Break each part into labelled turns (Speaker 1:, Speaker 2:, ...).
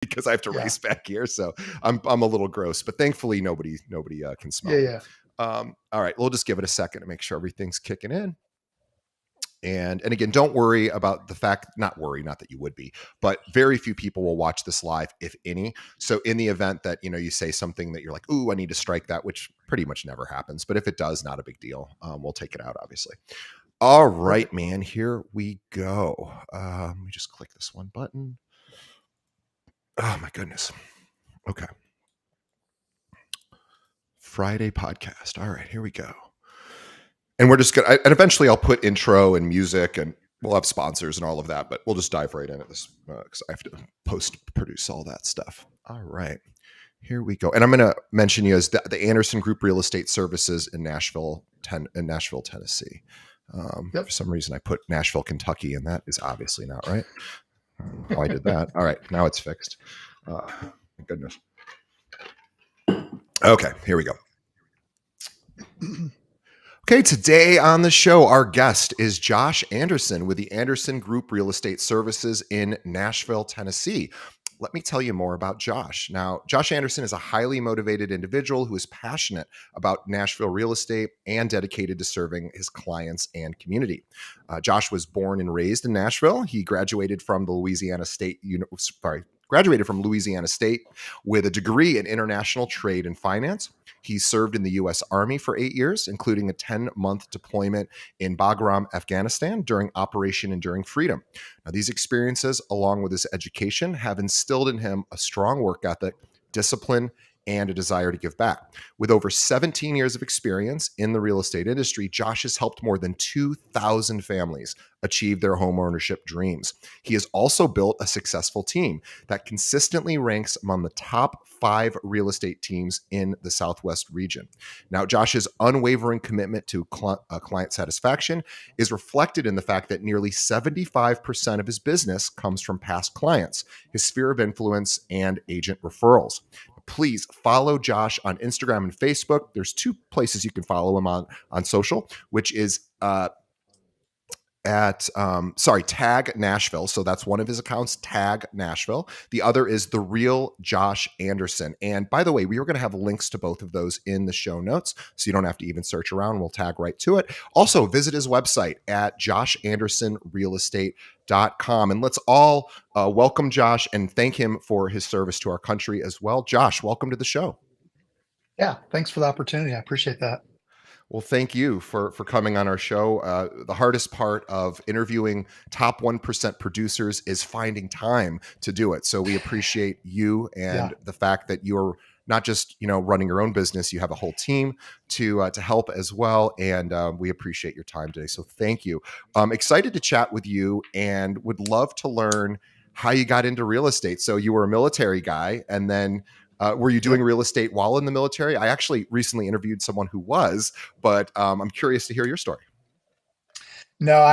Speaker 1: because I have to
Speaker 2: Yeah.
Speaker 1: race back here. So I'm a little gross, but thankfully nobody can smell
Speaker 2: Yeah.
Speaker 1: me.
Speaker 2: Yeah.
Speaker 1: All right, we'll just give it a second to make sure everything's kicking in. And again, don't worry about the fact, not worry, not that you would be, but very few people will watch this live, if any. So in the event that, you say something that you're like, ooh, I need to strike that, which pretty much never happens. But if it does, not a big deal. We'll take it out, obviously. All right,
Speaker 2: Perfect.
Speaker 1: man, here we go. Let me just click this one button. Oh my goodness. Okay. Friday podcast. All right, here we go. And we're just gonna, and eventually I'll put intro and music, and we'll have sponsors and all of that, but we'll just dive right in at this because I have to post produce all that stuff. All right, here we go. And I'm going to mention you as the Anderson Group Real Estate Services in Nashville, Tennessee. For
Speaker 2: Yep.
Speaker 1: some reason I put Nashville, Kentucky, and that is obviously not right. How I did that. All right, now it's fixed. My goodness. Okay, here we go. Okay, today on the show, our guest is Josh Anderson with the Anderson Group Real Estate Services in Nashville, Tennessee. Let me tell you more about Josh. Now, Josh Anderson is a highly motivated individual who is passionate about Nashville real estate and dedicated to serving his clients and community. Josh was born and raised in Nashville. He graduated from Louisiana State with a degree in international trade and finance. He served in the U.S. Army for 8 years, including a 10-month deployment in Bagram, Afghanistan during Operation Enduring Freedom. Now, these experiences, along with his education, have instilled in him a strong work ethic, discipline, and a desire to give back. With over 17 years of experience in the real estate industry, Josh has helped more than 2,000 families achieve their home ownership dreams. He has also built a successful team that consistently ranks among the top 5 real estate teams in the Southwest region. Now, Josh's unwavering commitment to client satisfaction is reflected in the fact that nearly 75% of his business comes from past clients, his sphere of influence, and agent referrals. Please follow Josh on Instagram and Facebook. There's 2 places you can follow him on social, which is Tag Nashville. So that's one of his accounts, Tag Nashville. The other is The Real Josh Anderson. And by the way, we are going to have links to both of those in the show notes, so you don't have to even search around. We'll tag right to it. Also, visit his website at joshandersonrealestate.com. And let's all welcome Josh and thank him for his service to our country as well. Josh, welcome to the show.
Speaker 2: Yeah. Thanks for the opportunity. I appreciate that.
Speaker 1: Well, thank you for coming on our show. The hardest part of interviewing top 1% producers is finding time to do it. So we appreciate you and
Speaker 2: Yeah.
Speaker 1: the fact that you're not just running your own business; you have a whole team to help as well. And we appreciate your time today. So thank you. I'm excited to chat with you and would love to learn how you got into real estate. So you were a military guy, and then were you doing
Speaker 2: Yep.
Speaker 1: real estate while in the military? I actually recently interviewed someone who was, but I'm curious to hear your story.
Speaker 2: No, well,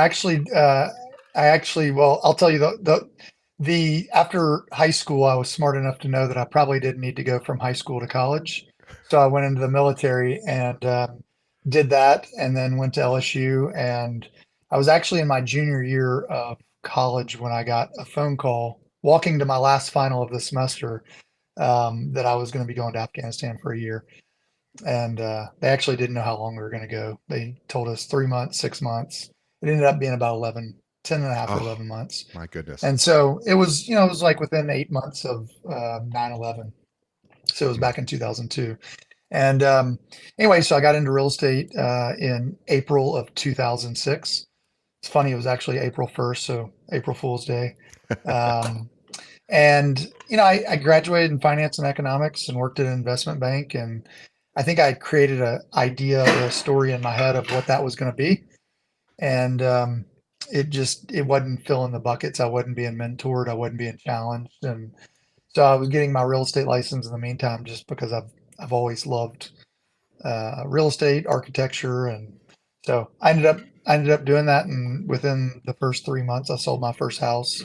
Speaker 2: I'll tell you the after high school, I was smart enough to know that I probably didn't need to go from high school to college. So I went into the military and did that, and then went to LSU. And I was actually in my junior year of college when I got a phone call walking to my last final of the semester that I was going to be going to Afghanistan for a year. And they actually didn't know how long we were going to go. They told us 3 months, 6 months. It ended up being about 10 and a half or
Speaker 1: Oh
Speaker 2: 11 months.
Speaker 1: my goodness.
Speaker 2: And so it was, it was like within 8 months of 9/11. So it was back in 2002. And anyway, so I got into real estate in April of 2006. It's funny, it was actually April 1st, so April Fool's Day. Um, and, I graduated in finance and economics and worked at an investment bank. And I think I created an idea or a story in my head of what that was going to be. And it wasn't filling the buckets. I wasn't being mentored. I wasn't being challenged. And so I was getting my real estate license in the meantime, just because I've always loved real estate, architecture. And so I ended up doing that. And within the first 3 months, I sold my first house.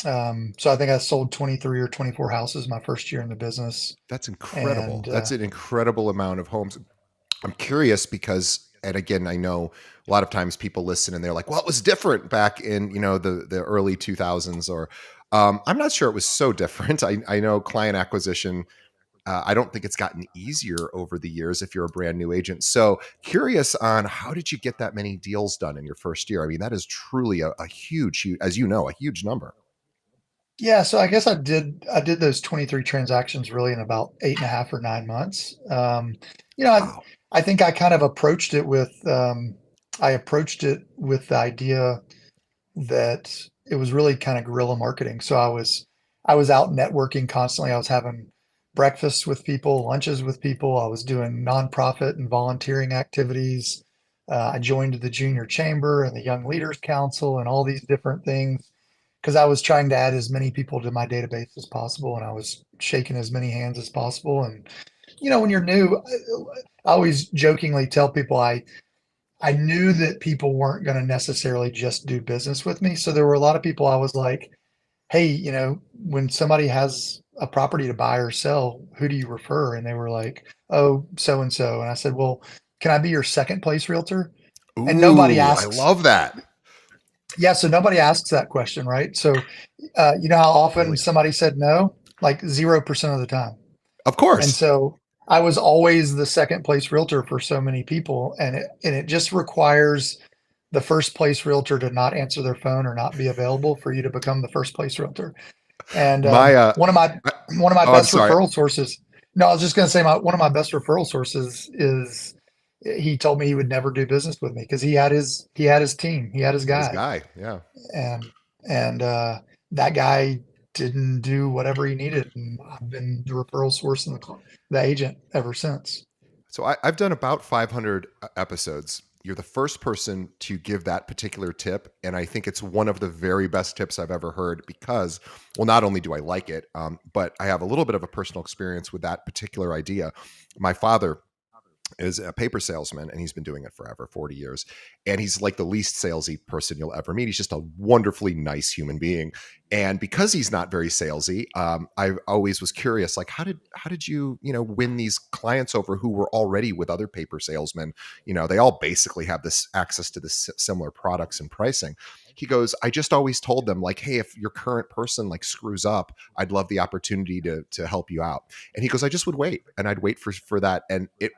Speaker 2: So I think I sold 23 or 24 houses my first year in the business.
Speaker 1: That's incredible.
Speaker 2: And
Speaker 1: That's an incredible amount of homes. I'm curious because, and again, I know a lot of times people listen and they're like, well, it was different back in, the early 2000s, or I'm not sure it was so different. I know client acquisition, I don't think it's gotten easier over the years if you're a brand new agent. So curious on how did you get that many deals done in your first year? I mean, that is truly a huge, as you know, a huge number.
Speaker 2: Yeah, so I guess I did those 23 transactions really in about 8.5 or 9 months.
Speaker 1: Wow.
Speaker 2: I think I kind of approached it with I approached it with the idea that it was really kind of guerrilla marketing. So I was out networking constantly. I was having breakfasts with people, lunches with people. I was doing nonprofit and volunteering activities. I joined the junior chamber and the young leaders council and all these different things because I was trying to add as many people to my database as possible, and I was shaking as many hands as possible. And when you're new, I always jokingly tell people I knew that people weren't going to necessarily just do business with me. So there were a lot of people I was like, hey, when somebody has a property to buy or sell, who do you refer? And they were like, oh, so and so. And I said, well, can I be your second place realtor? And nobody
Speaker 1: Ooh, I
Speaker 2: asks,
Speaker 1: love that.
Speaker 2: yeah, so nobody asks that question, right? So, you know how often
Speaker 1: Brilliant.
Speaker 2: somebody said no? Like 0% of the time.
Speaker 1: Of
Speaker 2: And
Speaker 1: course.
Speaker 2: so I was always the second place realtor for so many people. And it just requires the first place realtor to not answer their phone or not be available for you to become the first place realtor. And
Speaker 1: My I-
Speaker 2: one of my
Speaker 1: oh, I'm
Speaker 2: best
Speaker 1: sorry.
Speaker 2: referral sources. No, I was just going to say one of my best referral sources is he told me he would never do business with me because he had his team, he had his
Speaker 1: That is
Speaker 2: guy,
Speaker 1: guy. Yeah.
Speaker 2: and that guy didn't do whatever he needed, and I've been the referral source and the agent ever since.
Speaker 1: So I've done about 500 episodes. You're the first person to give that particular tip, and I think it's one of the very best tips I've ever heard because, well, not only do I like it, but I have a little bit of a personal experience with that particular idea. My father is a paper salesman and he's been doing it forever, 40 years, and he's like the least salesy person you'll ever meet. He's just a wonderfully nice human being, and because he's not very salesy, I always was curious, like, how did you win these clients over who were already with other paper salesmen? They all basically have this access to this similar products and pricing. He goes, I just always told them, like, hey, if your current person like screws up, I'd love the opportunity to help you out. And he goes, I just would wait, and I'd wait for that, and it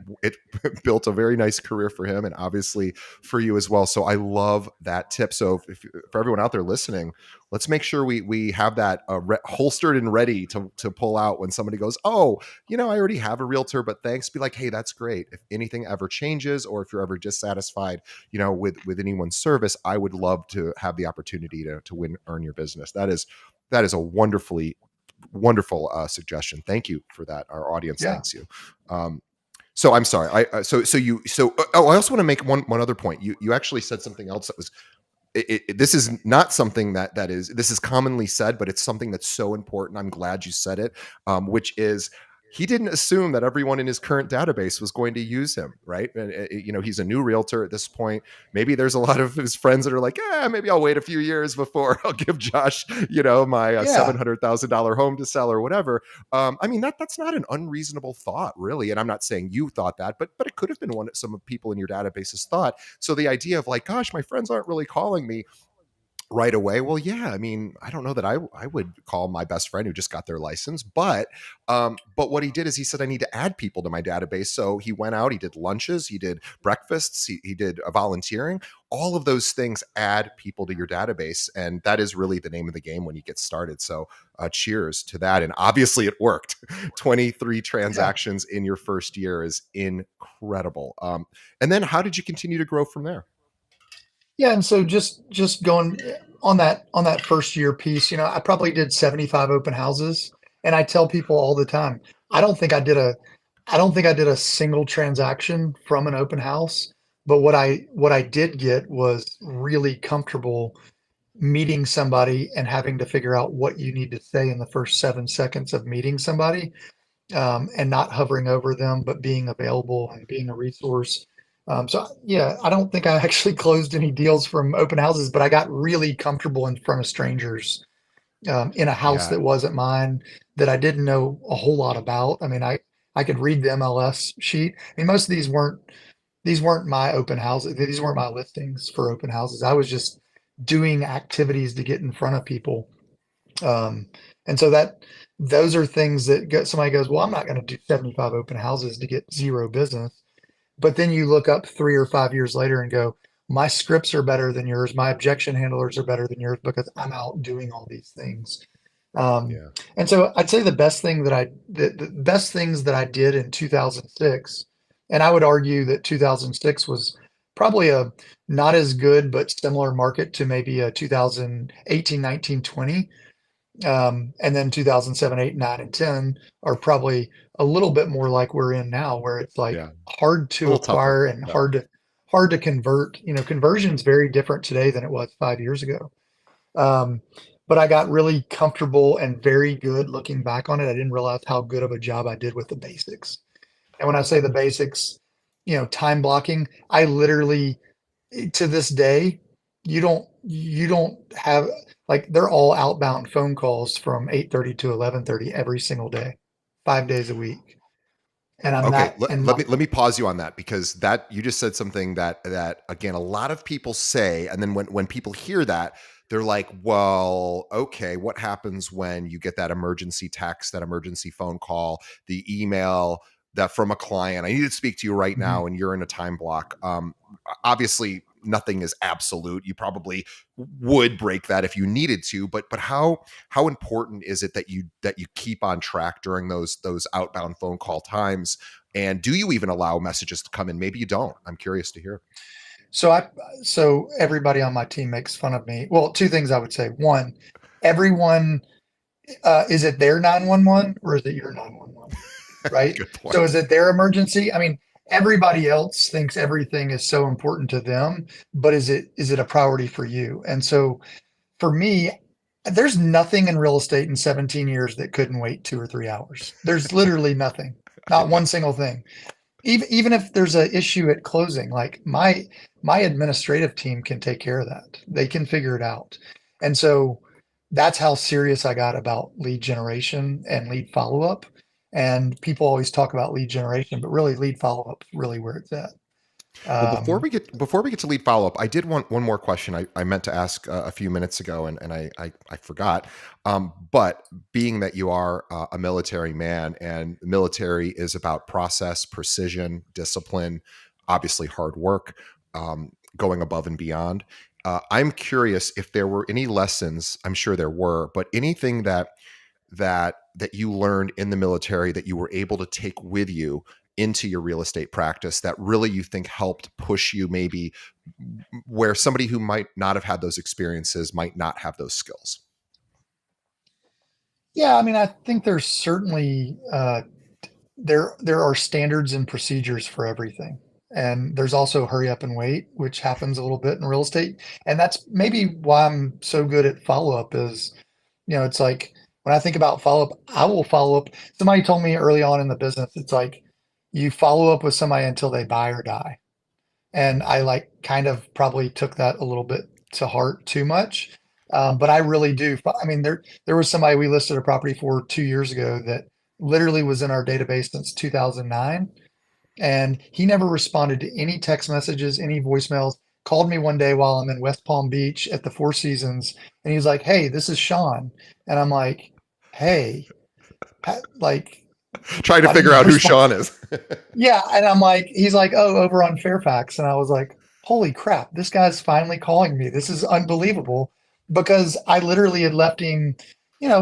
Speaker 1: built a very nice career for him, and obviously for you as well. So I love that tip. So if for everyone out there listening, let's make sure we have that holstered and ready to pull out when somebody goes, oh, I already have a realtor, but thanks. Be like, hey, that's great. If anything ever changes, or if you're ever dissatisfied, with anyone's service, I would love to have the opportunity to earn your business. That is a wonderful suggestion. Thank you for that. Our audience
Speaker 2: Yeah,
Speaker 1: thanks you. So I'm sorry. I also want to make one other point. You actually said something else that was this is not something this is commonly said, but it's something that's so important. I'm glad you said it, which is he didn't assume that everyone in his current database was going to use him, right? And he's a new realtor at this point. Maybe there's a lot of his friends that are like, maybe I'll wait a few years before I'll give Josh, my
Speaker 2: yeah,
Speaker 1: $700,000 home to sell or whatever. I mean, that's not an unreasonable thought, really. And I'm not saying you thought that, but it could have been one that some of people in your databases thought. So the idea of like, gosh, my friends aren't really calling me right away. Well, yeah, I mean, I don't know that I would call my best friend who just got their license, but what he did is he said, I need to add people to my database. So he went out, he did lunches, he did breakfasts, he did volunteering. All of those things add people to your database, and that is really the name of the game when you get started. So cheers to that. And obviously it worked. 23
Speaker 2: yeah.
Speaker 1: transactions in your first year is incredible. And then how did you continue to grow from there?
Speaker 2: Yeah, and so just going on that first year piece, I probably did 75 open houses, and I tell people all the time, I don't think I did a I don't think I did a single transaction from an open house, but what I did get was really comfortable meeting somebody and having to figure out what you need to say in the first 7 seconds of meeting somebody, and not hovering over them, but being available and being a resource. So yeah, I don't think I actually closed any deals from open houses, but I got really comfortable in front of strangers, in a house
Speaker 1: Yeah.
Speaker 2: that wasn't mine, that I didn't know a whole lot about. I mean, I could read the MLS sheet. I mean, most of these weren't my open houses. These weren't my listings for open houses. I was just doing activities to get in front of people. Um, and so that those are things that somebody goes, well, I'm not going to do 75 open houses to get zero business. But then you look up 3 or 5 years later and go, my scripts are better than yours. My objection handlers are better than yours because I'm out doing all these things. Um,
Speaker 1: Yeah.
Speaker 2: and so I'd say the best things that I did in 2006, and I would argue that 2006 was probably a not as good but similar market to maybe a 2018, 19, 20. And then 2007, 8, 9, and 10 are probably a little bit more like we're in now, where it's like
Speaker 1: Yeah. A
Speaker 2: hard to
Speaker 1: little tougher.
Speaker 2: acquire and
Speaker 1: Yeah.
Speaker 2: hard to convert. Conversion is very different today than it was 5 years ago. Um, but I got really comfortable and very good looking back on it. I didn't realize how good of a job I did with the basics. And when I say the basics, time blocking, I literally to this day, you don't have like they're all outbound phone calls from 8:30 to 11:30 every single day, 5 days a week. And I'm
Speaker 1: Okay,
Speaker 2: not and
Speaker 1: let me pause you on that because that you just said something that again a lot of people say, and then when people hear that, they're like, "Well, okay, what happens when you get that emergency text, that emergency phone call, the email that from a client? I need to speak to you right
Speaker 2: Mhm.
Speaker 1: now, and you're in a time block." Obviously, nothing is absolute. You probably would break that if you needed to, but how important is it that you keep on track during those outbound phone call times? And do you even allow messages to come in? Maybe you don't. I'm curious to hear.
Speaker 2: So I so everybody on my team makes fun of me. Well, two things I would say. One, everyone is it their 911 or is it your 911? Right?
Speaker 1: Good
Speaker 2: So
Speaker 1: point.
Speaker 2: is it their emergency? I mean, everybody else thinks everything is so important to them, but is it a priority for you? And so for me, there's nothing in real estate in 17 years that couldn't wait 2 or 3 hours. There's literally nothing,
Speaker 1: I
Speaker 2: not
Speaker 1: know.
Speaker 2: one single thing. Even if there's an issue at closing, like my administrative team can take care of that. They can figure it out. And so that's how serious I got about lead generation and lead follow-up. And people always talk about lead generation, but really lead follow-up is really where it's at.
Speaker 1: Well,
Speaker 2: Um,
Speaker 1: before we get to lead follow up, I did want one more question. I meant to ask a few minutes ago, and I forgot. But being that you are a military man, and the military is about process, precision, discipline, obviously hard work, going above and beyond. I'm curious if there were any lessons. I'm sure there were, but anything that you learned in the military that you were able to take with you into your real estate practice that really you think helped push you maybe where somebody who might not have had those experiences might not have those skills.
Speaker 2: yeah, I mean, I think there's certainly there are standards and procedures for everything. And there's also hurry up and wait, which happens a little bit in real estate. And that's maybe why I'm so good at follow up is, it's like when I think about follow up, I will follow up. Somebody told me early on in the business, it's like you follow up with somebody until they buy or die. And I like kind of probably took that a little bit to heart too much. But I really do. I mean, there was somebody we listed a property for 2 years ago that literally was in our database since 2009, and he never responded to any text messages, any voicemails. Called me one day while I'm in West Palm Beach at the Four Seasons, and he's like, "Hey, this is Sean," and I'm like, "Hey, like,
Speaker 1: Trying to
Speaker 2: why didn't
Speaker 1: figure
Speaker 2: you
Speaker 1: out who
Speaker 2: respond?"
Speaker 1: Sean is.
Speaker 2: Yeah, and I'm like, he's like, "Oh, over on Fairfax," and I was like, "Holy crap, this guy's finally calling me. This is unbelievable." Because I literally had left him,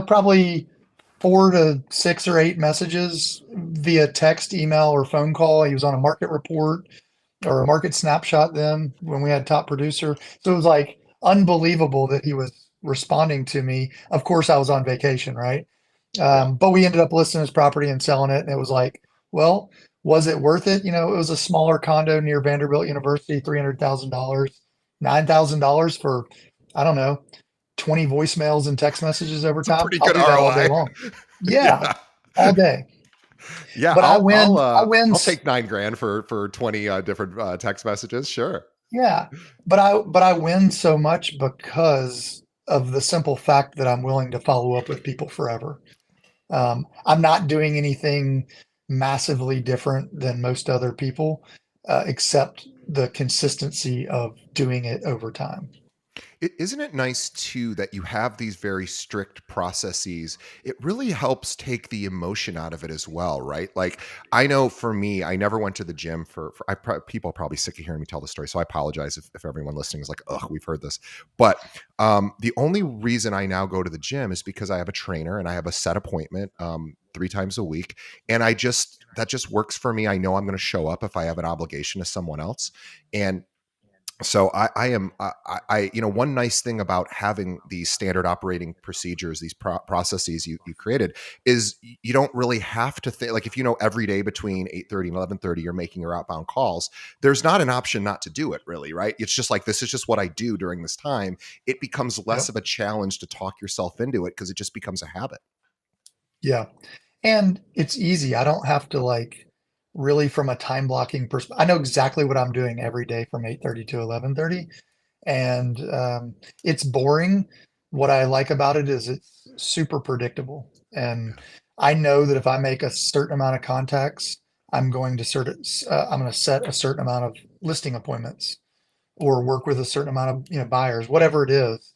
Speaker 2: probably 4 to 6 or 8 messages via text, email, or phone call. He was on a market report or a market snapshot then when we had top producer. So it was like unbelievable that he was responding to me. Of course, I was on vacation, right?
Speaker 1: Yeah.
Speaker 2: But we ended up listing his property and selling it. And it was like, well, was it worth it? It was a smaller condo near Vanderbilt University, $300,000, $9,000 for, I don't know, 20 voicemails and text messages over
Speaker 1: It's a
Speaker 2: time.
Speaker 1: pretty
Speaker 2: I'll
Speaker 1: good
Speaker 2: do that all day
Speaker 1: ROI.
Speaker 2: long. Yeah,
Speaker 1: Yeah.
Speaker 2: all day.
Speaker 1: Yeah,
Speaker 2: But I win, I win.
Speaker 1: I'll take 9 grand for 20 different text messages. Sure.
Speaker 2: Yeah, but I win so much because of the simple fact that I'm willing to follow up with people forever. I'm not doing anything massively different than most other people, except the consistency of doing it over time.
Speaker 1: Isn't it nice too that you have these very strict processes? It really helps take the emotion out of it as well, right? Like I know for me, I never went to the gym people are probably sick of hearing me tell the story, so I apologize if everyone listening is like, "Ugh, we've heard this." But the only reason I now go to the gym is because I have a trainer and I have a set appointment 3 times a week, and I just that just works for me. I know I'm going to show up if I have an obligation to someone else, and so I am one nice thing about having these standard operating procedures, these processes you created, is you don't really have to think, like, if you know every day between 8:30 and 11:30 you're making your outbound calls, there's not an option not to do it, really, right? It's just like, this is just what I do during this time. It becomes less
Speaker 2: Yep.
Speaker 1: of a challenge to talk yourself into it because it just becomes a habit.
Speaker 2: Yeah. And it's easy. I don't have to like really from a time blocking perspective. I know exactly what I'm doing every day from 8:30 to 11:30, and it's boring. What I like about it is it's super predictable, and I know that if I make a certain amount of contacts, I'm going to set a certain amount of listing appointments or work with a certain amount of buyers, whatever it is.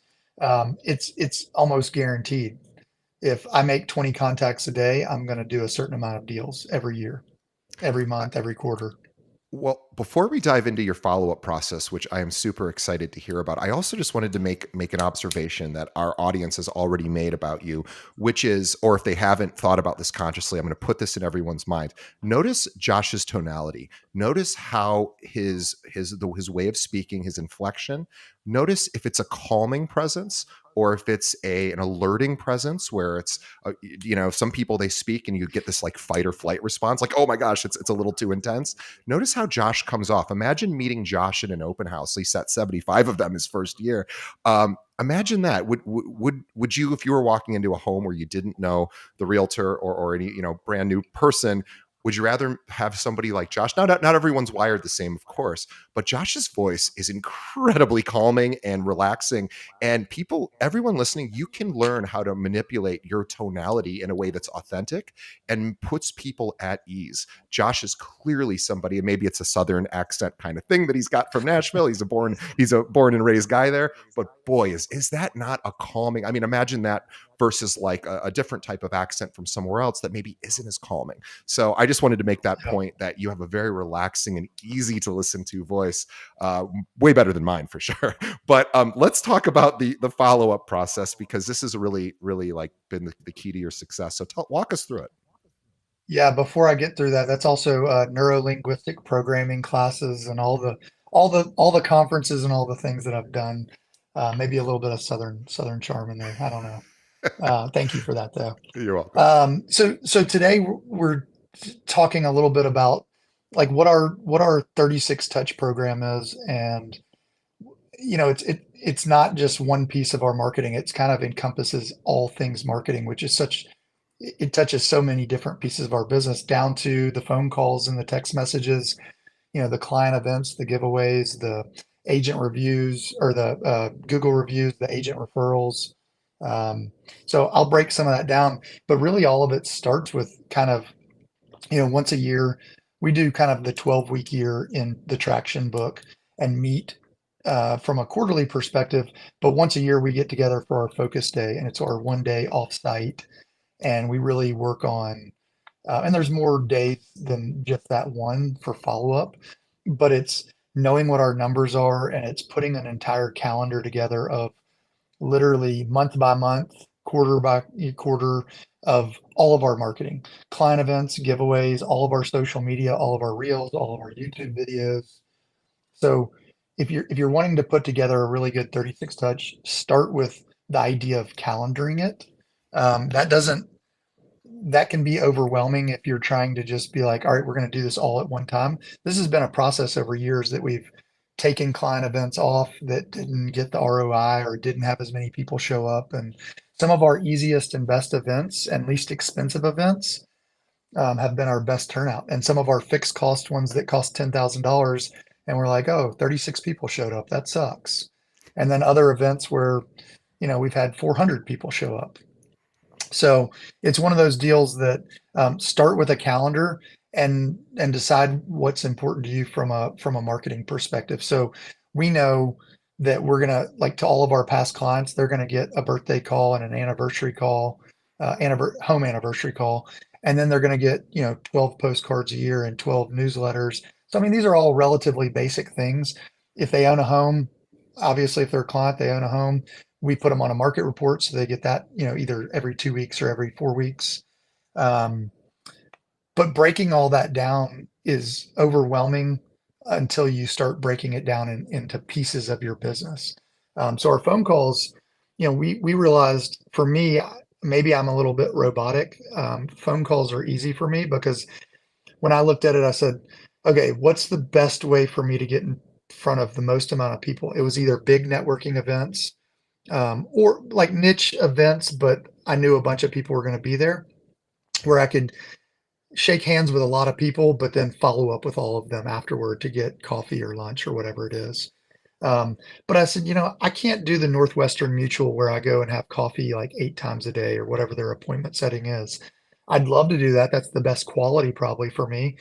Speaker 2: It's almost guaranteed. If I make 20 contacts a day, I'm going to do a certain amount of deals every year, every month, every quarter.
Speaker 1: Well, before we dive into your follow-up process, which I am super excited to hear about, I also just wanted to make an observation that our audience has already made about you, which is, or if they haven't thought about this consciously, I'm going to put this in everyone's mind. Notice Josh's tonality. Notice how his way of speaking, his inflection. Notice if it's a calming presence or if it's an alerting presence where it's some people, they speak and you get this like fight or flight response, like, oh my gosh, it's a little too intense. Notice how Josh comes off. Imagine meeting Josh in an open house. He sat 75 of them his first year. Imagine that. Would you, if you were walking into a home where you didn't know the realtor or any brand new person, would you rather have somebody like Josh? Now, not everyone's wired the same, of course, but Josh's voice is incredibly calming and relaxing. And everyone listening, you can learn how to manipulate your tonality in a way that's authentic and puts people at ease. Josh is clearly somebody, and maybe it's a Southern accent kind of thing that he's got from Nashville. He's a born and raised guy there. But boy, is that not a calming? I mean, imagine that versus like a different type of accent from somewhere else that maybe isn't as calming. So I just wanted to make that
Speaker 2: Yeah.
Speaker 1: point that you have a very relaxing and easy to listen to voice, way better than mine for sure. But let's talk about the follow up process, because this is really really like been the key to your success. So walk us through it.
Speaker 2: Yeah, before I get through that, that's also neuro-linguistic programming classes and all the conferences and all the things that I've done. Maybe a little bit of Southern charm in there. I don't know. Thank you for that, though.
Speaker 1: You're welcome.
Speaker 2: So today we're talking a little bit about like what our 36 touch program is, and it's not just one piece of our marketing. It's kind of encompasses all things marketing, which is it touches so many different pieces of our business, down to the phone calls and the text messages, the client events, the giveaways, the agent reviews or the Google reviews, the agent referrals. So I'll break some of that down, but really all of it starts with kind of, once a year, we do kind of the 12-week year in the traction book and meet from a quarterly perspective. But once a year, we get together for our focus day, and it's our 1 day offsite. And we really work on, and there's more days than just that one for follow up, but it's knowing what our numbers are, and it's putting an entire calendar together of literally month by month, quarter by quarter of all of our marketing, client events, giveaways, all of our social media, all of our reels, all of our YouTube videos. So if you're wanting to put together a really good 36 touch, start with the idea of calendaring it. That can be overwhelming if you're trying to just be like, all right, we're going to do this all at one time. This has been a process over years that we've taken client events off that didn't get the ROI or didn't have as many people show up. And some of our easiest and best events and least expensive events have been our best turnout. And some of our fixed cost ones that cost $10,000, and we're like, oh, 36 people showed up. That sucks. And then other events where, we've had 400 people show up. So it's one of those deals that start with a calendar and decide what's important to you from a marketing perspective. So we know that we're gonna like to all of our past clients, they're gonna get a birthday call and an anniversary call, home anniversary call, and then they're gonna get 12 postcards a year and 12 newsletters. So I mean, these are all relatively basic things. If they own a home, obviously, if they're a client, they own a home. We put them on a market report, so they get that either every 2 weeks or every 4 weeks. Um, but breaking all that down is overwhelming until you start breaking it down into pieces of your business. So our phone calls, we realized for me, maybe I'm a little bit robotic. Phone calls are easy for me because when I looked at it, I said, okay, what's the best way for me to get in front of the most amount of people? It was either big networking events or like niche events, but I knew a bunch of people were going to be there where I could shake hands with a lot of people, but then follow up with all of them afterward to get coffee or lunch or whatever it is. Um, but I said, I can't do the Northwestern Mutual where I go and have coffee like 8 times a day or whatever their appointment setting is. I'd love to do that. That's the best quality probably for me.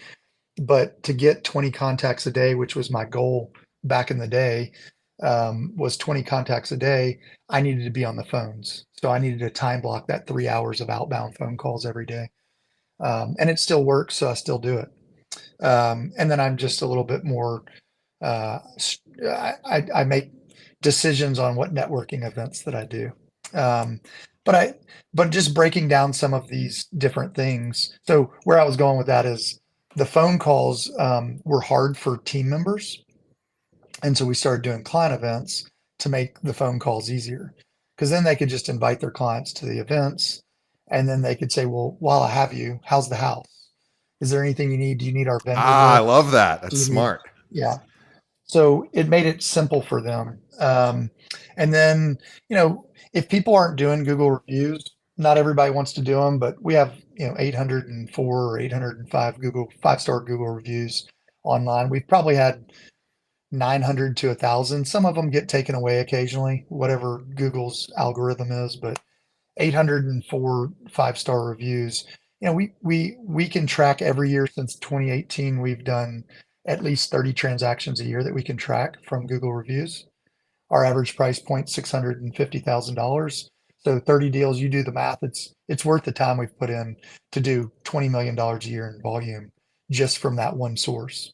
Speaker 2: But to get 20 contacts a day, which was my goal back in the day, was 20 contacts a day, I needed to be on the phones. So I needed to time block that 3 hours of outbound phone calls every day. And it still works, so I still do it. And then I'm just a little bit more. Uh, I make decisions on what networking events that I do. Um, but I, but just breaking down some of these different things. So where I was going with that is the phone calls were hard for team members, and so we started doing client events to make the phone calls easier. Because then they could just invite their clients to the events, and then they could say, "Well, while I have you, how's the house? Is there anything you need? Do you need our vendor
Speaker 1: Ah, I
Speaker 2: list?
Speaker 1: love that.
Speaker 2: Do
Speaker 1: That's
Speaker 2: you need?"
Speaker 1: smart.
Speaker 2: Yeah. So it made it simple for them. And then, if people aren't doing Google reviews, not everybody wants to do them, but we have, 804 or 805 Google 5-star Google reviews online. We've probably had 900 to 1,000. Some of them get taken away occasionally, whatever Google's algorithm is, but 804 5-star reviews. We can track every year since 2018. We've done at least 30 transactions a year that we can track from Google reviews. Our average price point $650,000. So 30 deals, you do the math. It's worth the time we've put in to do $20 million a year in volume just from that one source.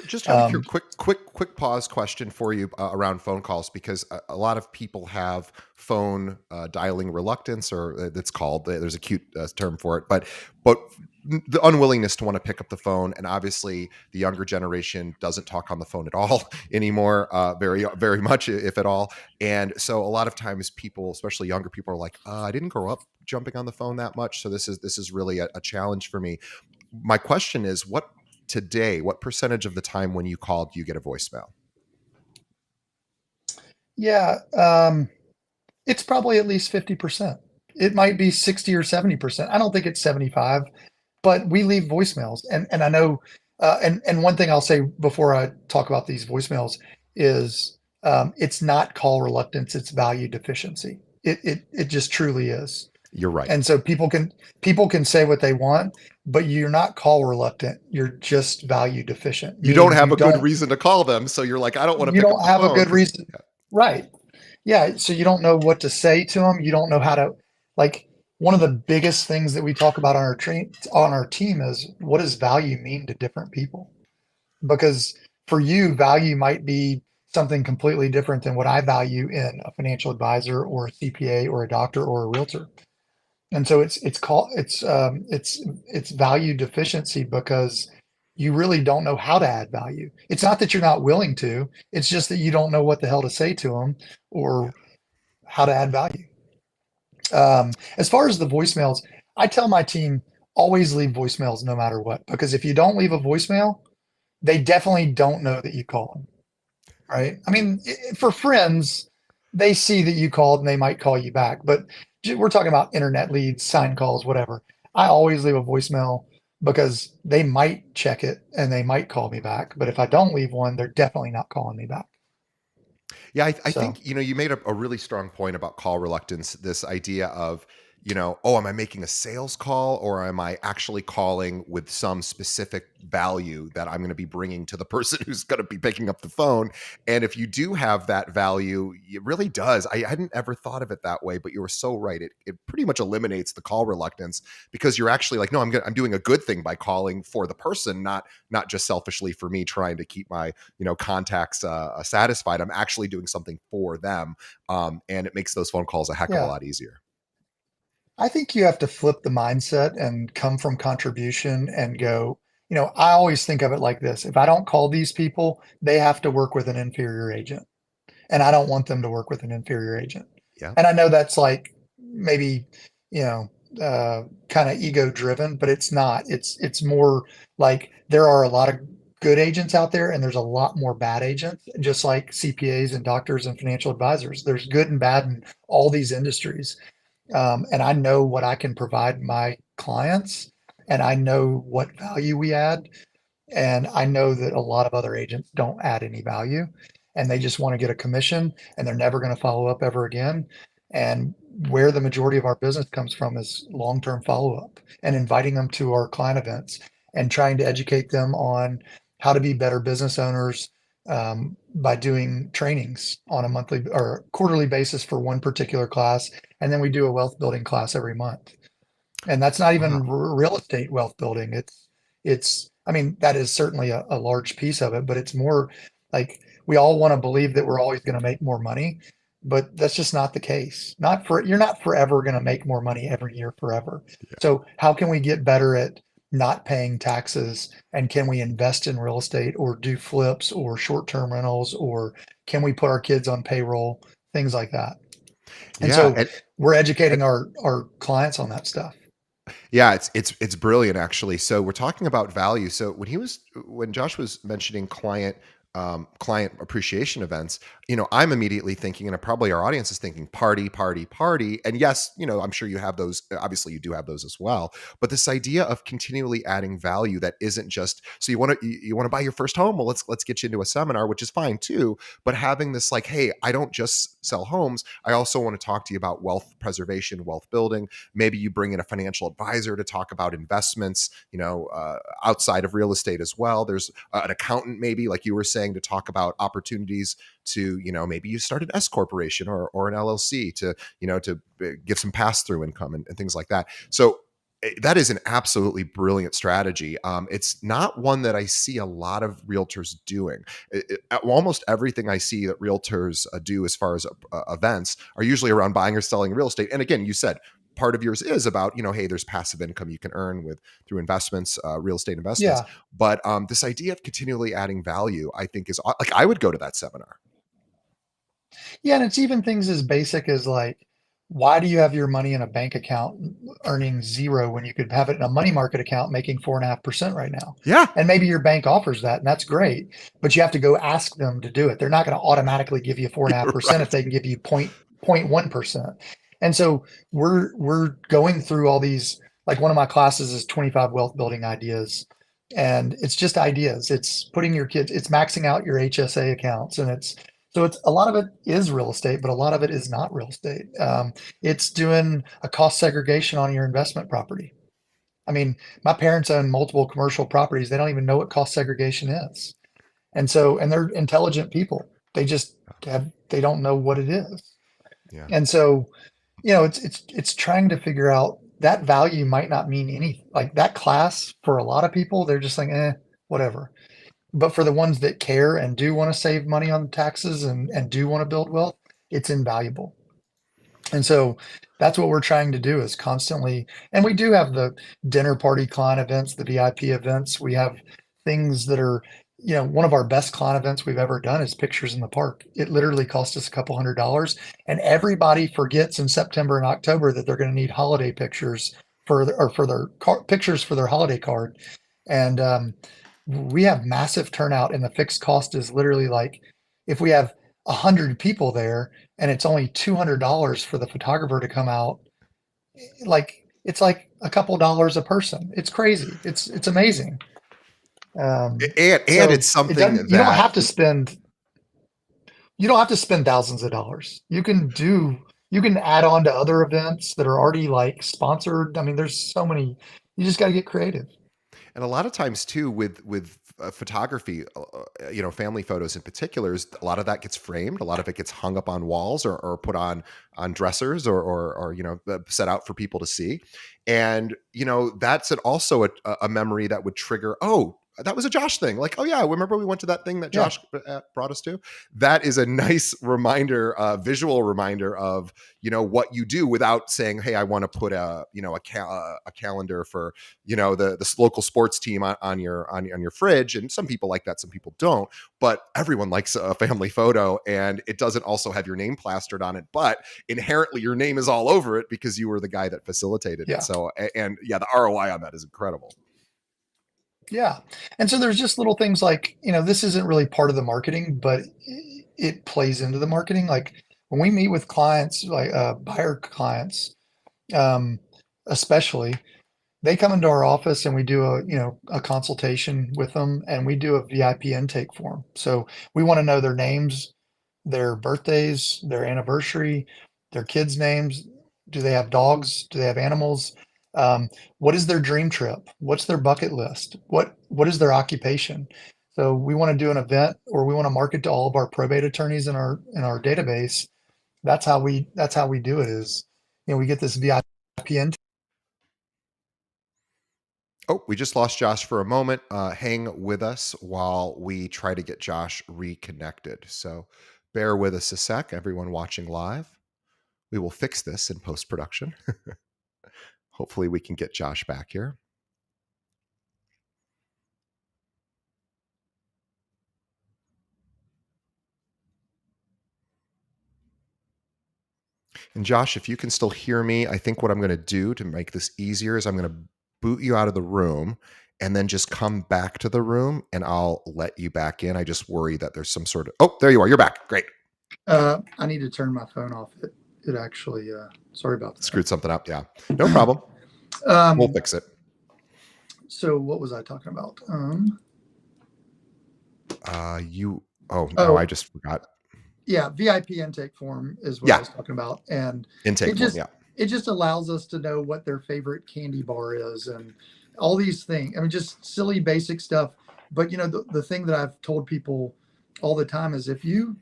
Speaker 1: Just out of your
Speaker 2: Um,
Speaker 1: quick pause question for you around phone calls, because a lot of people have phone dialing reluctance, or it's called. There's a cute term for it, but the unwillingness to want to pick up the phone, and obviously the younger generation doesn't talk on the phone at all anymore, very much, if at all. And so a lot of times people, especially younger people, are like, I didn't grow up jumping on the phone that much, so this is really a challenge for me. My question is, what percentage of the time when you call do you get a voicemail?
Speaker 2: yeah, it's probably at least 50%. It might be 60 or 70%. I don't think it's 75, but we leave voicemails. And I know, and one thing I'll say before I talk about these voicemails is it's not call reluctance, it's value deficiency. It just truly is.
Speaker 1: You're right.
Speaker 2: And so people can say what they want, but you're not call reluctant. You're just value deficient,
Speaker 1: You don't
Speaker 2: meaning
Speaker 1: have a good reason to call them, so you're like, I don't want to
Speaker 2: you
Speaker 1: pick up
Speaker 2: don't
Speaker 1: the
Speaker 2: have a
Speaker 1: phone
Speaker 2: good
Speaker 1: because
Speaker 2: reason. Right. Yeah, so you don't know what to say to them. You don't know how to like one of the biggest things that we talk about on our team is what does value mean to different people? Because for you, value might be something completely different than what I value in a financial advisor or a CPA or a doctor or a realtor. And so it's value deficiency because you really don't know how to add value. It's not that you're not willing to, it's just that you don't know what the hell to say to them
Speaker 1: yeah.
Speaker 2: or how to add value. As far as the voicemails, I tell my team always leave voicemails no matter what, because if you don't leave a voicemail, they definitely don't know that you called them, right? I mean, for friends, they see that you called and they might call you back, but we're talking about internet leads, sign calls, whatever. I always leave a voicemail because they might check it and they might call me back. But if I don't leave one, they're definitely not calling me back.
Speaker 1: Yeah, I
Speaker 2: So,
Speaker 1: think you made a really strong point about call reluctance. This idea of oh, am I making a sales call or am I actually calling with some specific value that I'm going to be bringing to the person who's going to be picking up the phone? And if you do have that value, it really does. I hadn't ever thought of it that way, but you were so right. It pretty much eliminates the call reluctance because you're actually like, no, I'm doing a good thing by calling for the person, not just selfishly for me trying to keep my contacts satisfied. I'm actually doing something for them, and it makes those phone calls a heck of a
Speaker 2: Yeah.
Speaker 1: lot easier.
Speaker 2: I think you have to flip the mindset and come from contribution and go, I always think of it like this. If I don't call these people, they have to work with an inferior agent. And I don't want them to work with an inferior agent.
Speaker 1: Yeah.
Speaker 2: And I know that's like maybe, kind of ego driven, but it's not. It's more like there are a lot of good agents out there and there's a lot more bad agents, just like CPAs and doctors and financial advisors. There's good and bad in all these industries. And I know what I can provide my clients, and I know what value we add. And I know that a lot of other agents don't add any value and they just want to get a commission and they're never going to follow up ever again. And where the majority of our business comes from is long-term follow-up and inviting them to our client events and trying to educate them on how to be better business owners, by doing trainings on a monthly or quarterly basis for one particular class. And then we do a wealth building class every month. And that's not even
Speaker 1: Wow.
Speaker 2: real estate wealth building. I mean, that is certainly a large piece of it, but it's more like we all want to believe that we're always going to make more money, but that's just not the case. You're not forever going to make more money every year forever. So how can we get better at not paying taxes? And can we invest in real estate or do flips or short-term rentals, or can we put our kids on payroll, things like that? And
Speaker 1: Yeah.
Speaker 2: so
Speaker 1: And,
Speaker 2: we're
Speaker 1: and
Speaker 2: educating our clients on that stuff.
Speaker 1: yeah, it's brilliant actually. So we're talking about value. So when Josh was mentioning client appreciation events, I'm immediately thinking, and probably our audience is thinking, party, party, party. And yes, I'm sure you have those. Obviously, you do have those as well. But this idea of continually adding value that isn't just so you want to buy your first home. Well, let's get you into a seminar, which is fine too. But having this like, hey, I don't just sell homes. I also want to talk to you about wealth preservation, wealth building. Maybe you bring in a financial advisor to talk about investments, outside of real estate as well. There's an accountant, maybe like you were saying, to talk about opportunities to, maybe you start an S corporation or an LLC to give some pass through income and things like that. So that is an absolutely brilliant strategy. It's not one that I see a lot of realtors doing. Almost everything I see that realtors do as far as events are usually around buying or selling real estate. And again, you said part of yours is about, hey, there's passive income you can earn through investments, real estate investments.
Speaker 2: Yeah.
Speaker 1: But this idea of continually adding value, I think is like, I would go to that seminar.
Speaker 2: Yeah, and it's even things as basic as like, why do you have your money in a bank account earning zero when you could have it in a money market account making 4.5% right now?
Speaker 1: Yeah.
Speaker 2: And maybe your bank offers that, and that's great, but you have to go ask them to do it. They're not going to automatically give you 4.5% if
Speaker 1: Right.
Speaker 2: they can give you 0.1%. And so we're going through all these, like one of my classes is 25 wealth building ideas. And it's just ideas. It's putting your kids, it's maxing out your HSA accounts, and it's a lot of it is real estate, but a lot of it is not real estate. It's doing a cost segregation on your investment property. I mean, my parents own multiple commercial properties. They don't even know what cost segregation is. And they're intelligent people. They don't know what it is.
Speaker 1: Yeah.
Speaker 2: And so, it's trying to figure out that value might not mean any, like that class for a lot of people, they're just like, whatever. But for the ones that care and do want to save money on taxes and do want to build wealth, it's invaluable. And so that's what we're trying to do is constantly, and we do have the dinner party client events, the VIP events. We have things that are, one of our best client events we've ever done is pictures in the park. It literally cost us a couple $100, and everybody forgets in September and October that they're going to need holiday pictures for their pictures for their holiday card. And we have massive turnout, and the fixed cost is literally like if we have 100 people there and it's only $200 for the photographer to come out, like it's like a couple dollars a person. It's crazy. It's amazing.
Speaker 1: And
Speaker 2: So
Speaker 1: it's
Speaker 2: it
Speaker 1: something
Speaker 2: doesn't.
Speaker 1: that
Speaker 2: You don't have to spend thousands of dollars. You can do. You can add on to other events that are already like sponsored. I mean, there's so many. You just got to get creative.
Speaker 1: And a lot of times too, with photography, family photos in particular, a lot of that gets framed. A lot of it gets hung up on walls or put on dressers or set out for people to see. And that's also a memory that would trigger. Oh, that was a Josh thing. Like, oh yeah, remember we went to that thing that
Speaker 2: Yeah,
Speaker 1: Josh brought us to. That is a nice reminder, visual reminder of what you do without saying, hey, I want to put a calendar for the local sports team on your fridge. And some people like that, some people don't, but everyone likes a family photo, and it doesn't also have your name plastered on it, but inherently your name is all over it because you were the guy that facilitated it.
Speaker 2: yeah,
Speaker 1: So, and yeah, the ROI on that is incredible.
Speaker 2: yeah. And so there's just little things like, this isn't really part of the marketing, but it plays into the marketing. Like when we meet with clients, like buyer clients, um, especially, they come into our office and we do a consultation with them, and we do a VIP intake form. So we want to know their names, their birthdays, their anniversary, their kids' names. Do they have dogs? Do they have animals? Um, what is their dream trip? What's their bucket list? What is their occupation? So we want to do an event, or we want to market to all of our probate attorneys in our database. That's how we do it. Is we get this VIP intake.
Speaker 1: Oh, we just lost Josh for a moment. Hang with us while we try to get Josh reconnected. So bear with us a sec, everyone watching live. We will fix this in post production. Hopefully, we can get Josh back here. And Josh, if you can still hear me, I think what I'm going to do to make this easier is I'm going to boot you out of the room and then just come back to the room and I'll let you back in. I just worry that there's some sort of. Oh, there you are. You're back. Great.
Speaker 2: I need to turn my phone off. It actually, sorry about
Speaker 1: Screwed something up. Yeah. No problem.
Speaker 2: that.
Speaker 1: We'll fix it.
Speaker 2: So what was I talking about?
Speaker 1: Oh, no, I
Speaker 2: Oh,
Speaker 1: just forgot.
Speaker 2: yeah, VIP intake form is what I
Speaker 1: Yeah.
Speaker 2: was talking about. And it
Speaker 1: Intake form.
Speaker 2: just
Speaker 1: Yeah.
Speaker 2: it just allows us to know what their favorite candy bar is and all these things. I mean, just silly basic stuff. But the thing that I've told people all the time is if you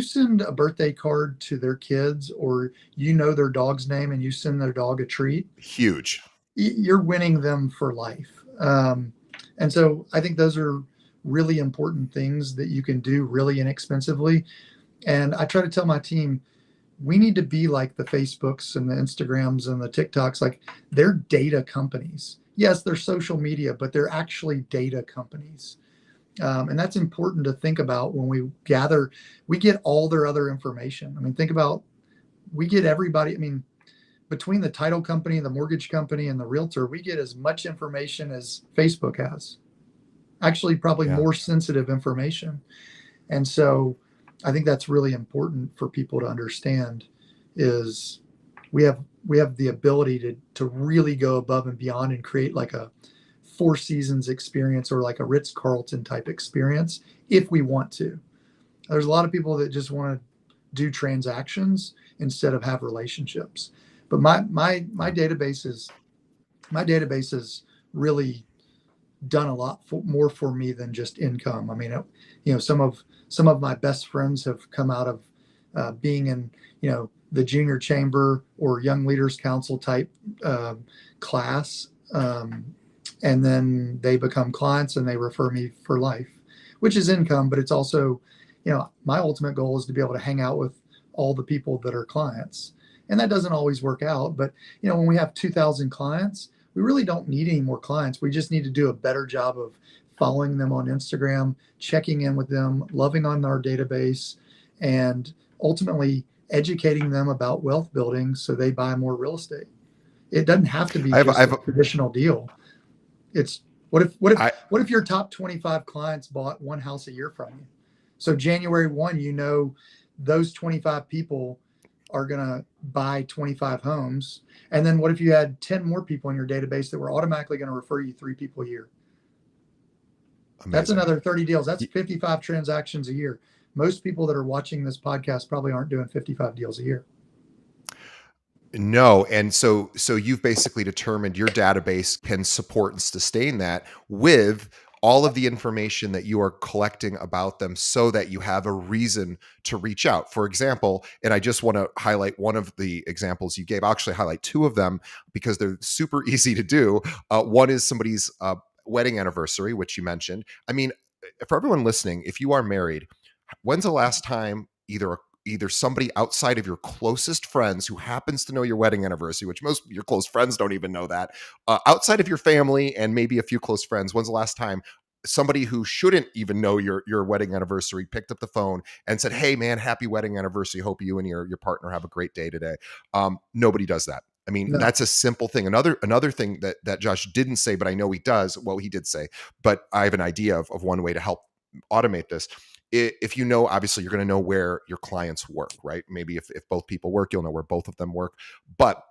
Speaker 2: send a birthday card to their kids, or their dog's name and you send their dog a treat,
Speaker 1: Huge.
Speaker 2: you're winning them for life. And so I think those are really important things that you can do really inexpensively. And I try to tell my team, we need to be like the Facebooks and the Instagrams and the TikToks. Like, they're data companies. Yes, they're social media, but they're actually data companies. And that's important to think about when we get all their other information. I mean, think about, we get everybody. I mean, between the title company, the mortgage company, and the realtor, we get as much information as Facebook has. Actually, probably
Speaker 1: Yeah.
Speaker 2: more sensitive information. And so I think that's really important for people to understand is we have the ability to really go above and beyond and create like a Four Seasons experience, or like a Ritz Carlton type experience, if we want to. There's a lot of people that just want to do transactions instead of have relationships. But my
Speaker 1: Yeah.
Speaker 2: database is really done a lot more for me than just income. I mean, some of my best friends have come out of being in the junior chamber or young leaders council type class, and then they become clients and they refer me for life, which is income, but it's also, my ultimate goal is to be able to hang out with all the people that are clients, and that doesn't always work out. But when we have 2,000 clients, we really don't need any more clients. We just need to do a better job of following them on Instagram, checking in with them, loving on our database, and ultimately educating them about wealth building so they buy more real estate. It doesn't have to be
Speaker 1: I have, I
Speaker 2: just a
Speaker 1: have,
Speaker 2: traditional deal. It's what if what if
Speaker 1: I,
Speaker 2: what if your top 25 clients bought one house a year from you? So January 1, those 25 people are going to buy 25 homes. And then what if you had 10 more people in your database that were automatically going to refer you 3 people a year? That's
Speaker 1: amazing.
Speaker 2: another 30 deals. That's 55 transactions a year. Most people that are watching this podcast probably aren't doing 55 deals a year.
Speaker 1: No, and so you've basically determined your database can support and sustain that with all of the information that you are collecting about them so that you have a reason to reach out. For example, and I just want to highlight one of the examples you gave. I'll actually highlight two of them because they're super easy to do. One is somebody's wedding anniversary, which you mentioned. I mean, for everyone listening, if you are married, when's the last time either somebody outside of your closest friends who happens to know your wedding anniversary, which most of your close friends don't even know that, outside of your family and maybe a few close friends, when's the last time somebody who shouldn't even know your wedding anniversary picked up the phone and said, "Hey, man, happy wedding anniversary. Hope you and your partner have a great day today." Nobody does that. I mean,
Speaker 2: No.
Speaker 1: that's a simple thing. Another thing that Josh didn't say, but I know he does. Well, he did say, but I have an idea of one way to help automate this. If you know, obviously you're going to know where your clients work, right? Maybe if both people work, you'll know where both of them work. But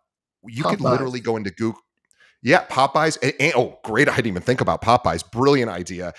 Speaker 1: you could literally
Speaker 2: Popeyes.
Speaker 1: go into Google. Yeah, Popeyes. Oh, great! I didn't even think about Popeyes. Brilliant idea,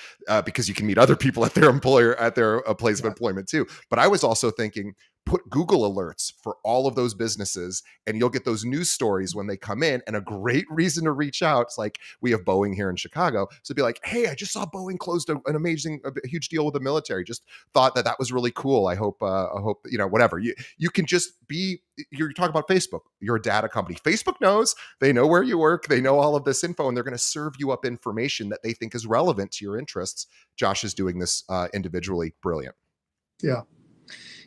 Speaker 1: because you can meet other people at their employer at their place of
Speaker 2: Yeah.
Speaker 1: employment too. But I was also thinking, put Google alerts for all of those businesses, and you'll get those news stories when they come in. And a great reason to reach out. It's like we have Boeing here in Chicago, so be like, "Hey, I just saw Boeing closed an amazing, a huge deal with the military. Just thought that was really cool. I hope whatever. You can just be. You're talking about Facebook. You're a data company. Facebook knows. They know where you work. They know all of this info, and they're going to serve you up information that they think is relevant to your interests. Josh is doing this individually. Brilliant.
Speaker 2: Yeah.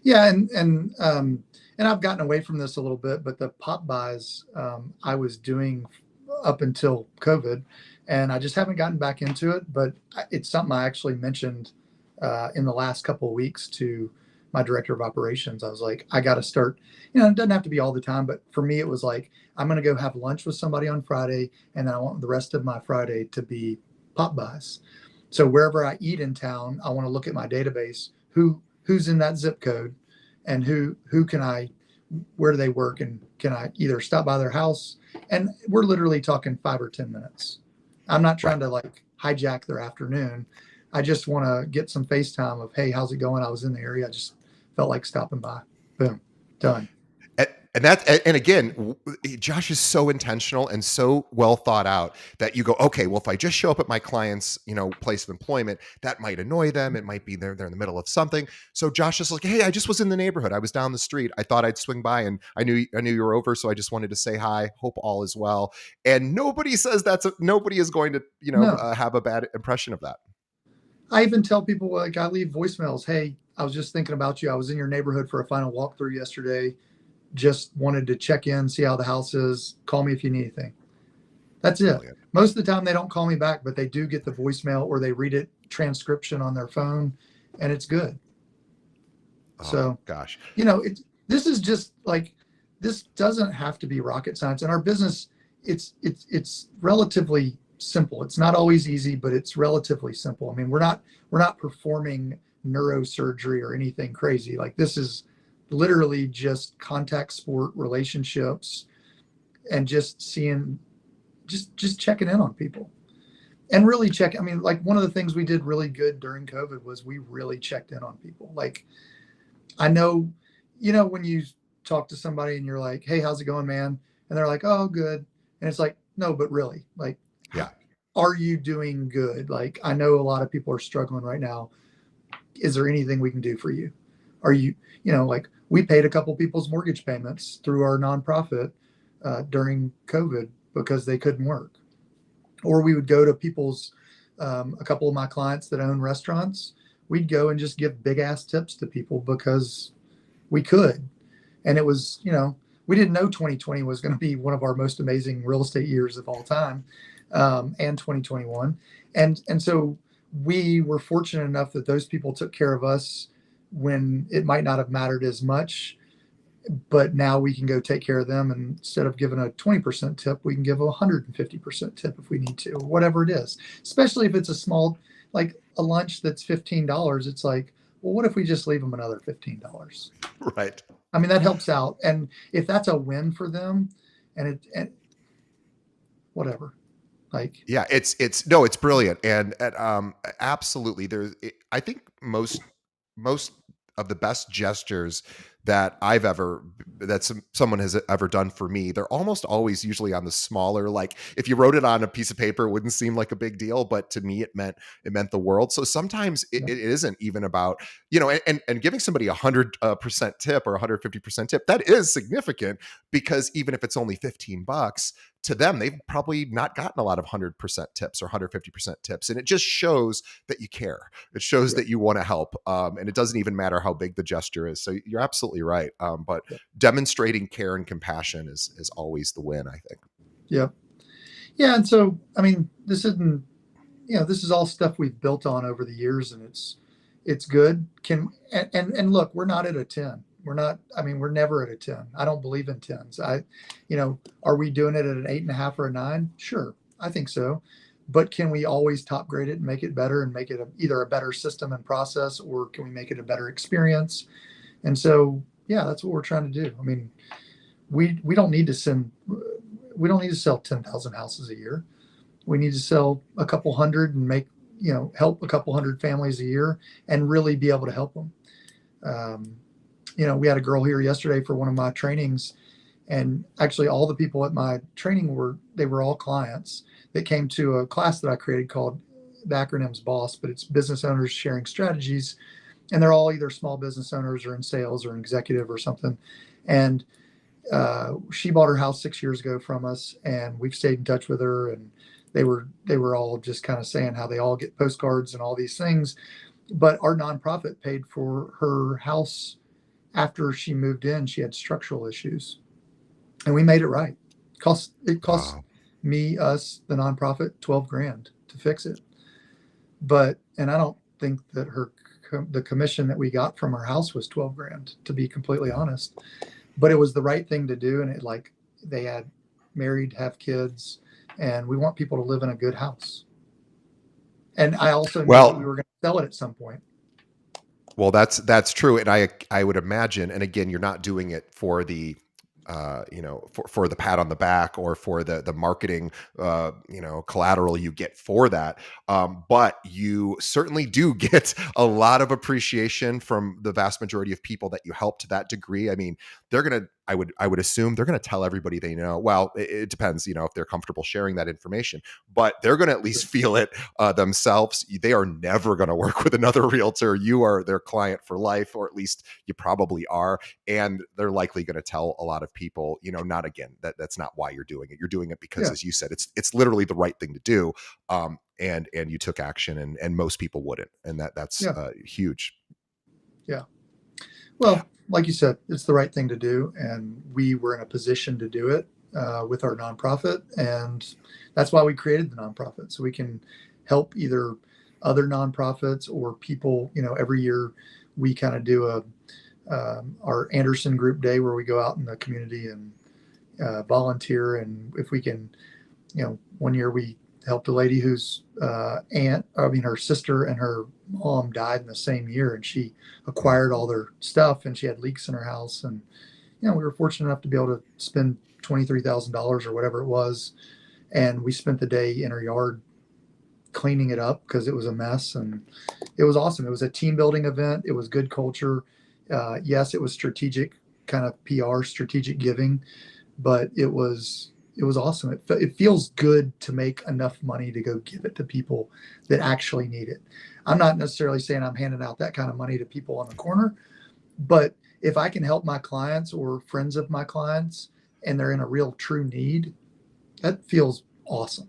Speaker 2: Yeah. And I've gotten away from this a little bit, but the pop buys I was doing up until COVID, and I just haven't gotten back into it. But it's something I actually mentioned in the last couple of weeks to my director of operations. I was like, I got to start. It doesn't have to be all the time, but for me, it was like I'm going to go have lunch with somebody on Friday, and then I want the rest of my Friday to be pop buys. So wherever I eat in town, I want to look at my database. Who's in that zip code, and who can I, where do they work, and can I either stop by their house? And we're literally talking 5 or 10 minutes. I'm not
Speaker 1: Right.
Speaker 2: trying to like hijack their afternoon. I just want to get some FaceTime of, hey, how's it going? I was in the area. I just felt like stopping by. Boom, done.
Speaker 1: And again, Josh is so intentional and so well thought out that you go, okay, well, if I just show up at my client's place of employment, that might annoy them. It might be they're in the middle of something. So Josh is like, hey, I just was in the neighborhood. I was down the street. I thought I'd swing by, and I knew you were over, so I just wanted to say hi. Hope all is well. And nobody says nobody is going to
Speaker 2: No,
Speaker 1: have a bad impression of that.
Speaker 2: I even tell people, like, I leave voicemails. Hey, I was just thinking about you. I was in your neighborhood for a final walkthrough yesterday. Just wanted to check in, see how the house is. Call me if you need anything. That's it.
Speaker 1: Brilliant.
Speaker 2: Most of the time they don't call me back, but they do get the voicemail or they read it transcription on their phone, and it's good.
Speaker 1: Oh
Speaker 2: So,
Speaker 1: gosh.
Speaker 2: this is just like, this doesn't have to be rocket science. In our business, it's relatively simple. It's not always easy, but it's relatively simple. I mean, we're not performing neurosurgery or anything crazy. Like, this is literally just contact sport relationships, and just seeing, just checking in on people, and really check. I mean, like, one of the things we did really good during COVID was we really checked in on people. Like, I know, when you talk to somebody and you're like, hey, how's it going, man? And they're like, oh, good. And it's like, no, but really, like,
Speaker 1: Yeah.
Speaker 2: are you doing good? Like, I know a lot of people are struggling right now. Is there anything we can do for you? Are you, like, we paid a couple people's mortgage payments through our nonprofit during COVID because they couldn't work. Or we would go to people's, a couple of my clients that own restaurants, we'd go and just give big ass tips to people because we could. And it was, we didn't know 2020 was going to be one of our most amazing real estate years of all time, and 2021. And so we were fortunate enough that those people took care of us when it might not have mattered as much, but now we can go take care of them. And instead of giving a 20% tip, we can give a 150% tip if we need to, or whatever it is, especially if it's a small, like a lunch that's $15. It's like, well, what if we just leave them another $15?
Speaker 1: Right.
Speaker 2: I mean, that helps out. And if that's a win for them, and whatever, like,
Speaker 1: Yeah, it's no, it's brilliant, and absolutely. I think most of the best gestures that someone has ever done for me, they're almost always usually on the smaller, like if you wrote it on a piece of paper, it wouldn't seem like a big deal, but to me it meant the world. So sometimes it,
Speaker 2: Yeah.
Speaker 1: it isn't even about, and giving somebody 100% tip or 150% tip, that is significant, because even if it's only $15 to them, they've probably not gotten a lot of 100% tips or 150% tips. And it just shows that you care. It shows
Speaker 2: Yeah.
Speaker 1: that you want to help. And it doesn't even matter how big the gesture is. So you're absolutely right. But
Speaker 2: Yeah.
Speaker 1: demonstrating care and compassion is always the win, I think.
Speaker 2: Yeah. Yeah. And so, I mean, this isn't, this is all stuff we've built on over the years, and it's good. And look, we're not at a 10. We're not, I mean, we're never at a 10. I don't believe in tens. Are we doing it at an 8.5 or a 9? Sure. I think so. But can we always top grade it and make it better and make it either a better system and process, or can we make it a better experience? And so, yeah, that's what we're trying to do. I mean, we don't need to sell 10,000 houses a year. We need to sell a couple hundred and help a couple hundred families a year and really be able to help them. Um, we had a girl here yesterday for one of my trainings, and actually all the people at my training were all clients that came to a class that I created called, the acronym's BOSS, but it's business owners sharing strategies. And they're all either small business owners or in sales or an executive or something. And she bought her house 6 years ago from us, and we've stayed in touch with her. And they were all just kind of saying how they all get postcards and all these things. But our nonprofit paid for her house after she moved in. She had structural issues, and we made it right. It cost
Speaker 1: Wow.
Speaker 2: us, the nonprofit, 12 grand to fix it. And I don't think that the commission that we got from her house was 12 grand, to be completely
Speaker 1: Yeah.
Speaker 2: honest. But it was the right thing to do. And they had married, have kids, and we want people to live in a good house. And I also knew that we
Speaker 1: Well,
Speaker 2: were going to sell it at some point.
Speaker 1: Well, that's true, and I would imagine. And again, you're not doing it for the for the pat on the back or for the marketing collateral you get for that, but you certainly do get a lot of appreciation from the vast majority of people that you help to that degree. I mean, they're gonna I would assume they're gonna tell everybody they know. Well, it depends, if they're comfortable sharing that information, but they're gonna at least feel it themselves. They are never gonna work with another realtor. You are their client for life, or at least you probably are, and they're likely going to tell a lot of people, not again, that's not why you're doing it. You're doing it because,
Speaker 2: Yeah.
Speaker 1: as you said, it's literally the right thing to do. And you took action, and most people wouldn't, and that's
Speaker 2: Yeah.
Speaker 1: huge.
Speaker 2: Yeah. Well, like you said, it's the right thing to do. And we were in a position to do it with our nonprofit. And that's why we created the nonprofit. So we can help either other nonprofits or people. Every year we kind of do our Anderson Group Day, where we go out in the community and volunteer. And if we can, one year we helped a lady whose her sister and her mom died in the same year, and she acquired all their stuff, and she had leaks in her house. And we were fortunate enough to be able to spend $23,000 or whatever it was, and we spent the day in her yard cleaning it up because it was a mess. And it was awesome. It was a team building event. It was good culture. Yes, it was strategic, kind of PR, strategic giving, but it was awesome. It feels good to make enough money to go give it to people that actually need it. I'm not necessarily saying I'm handing out that kind of money to people on the corner, but if I can help my clients or friends of my clients and they're in a real true need, that feels awesome.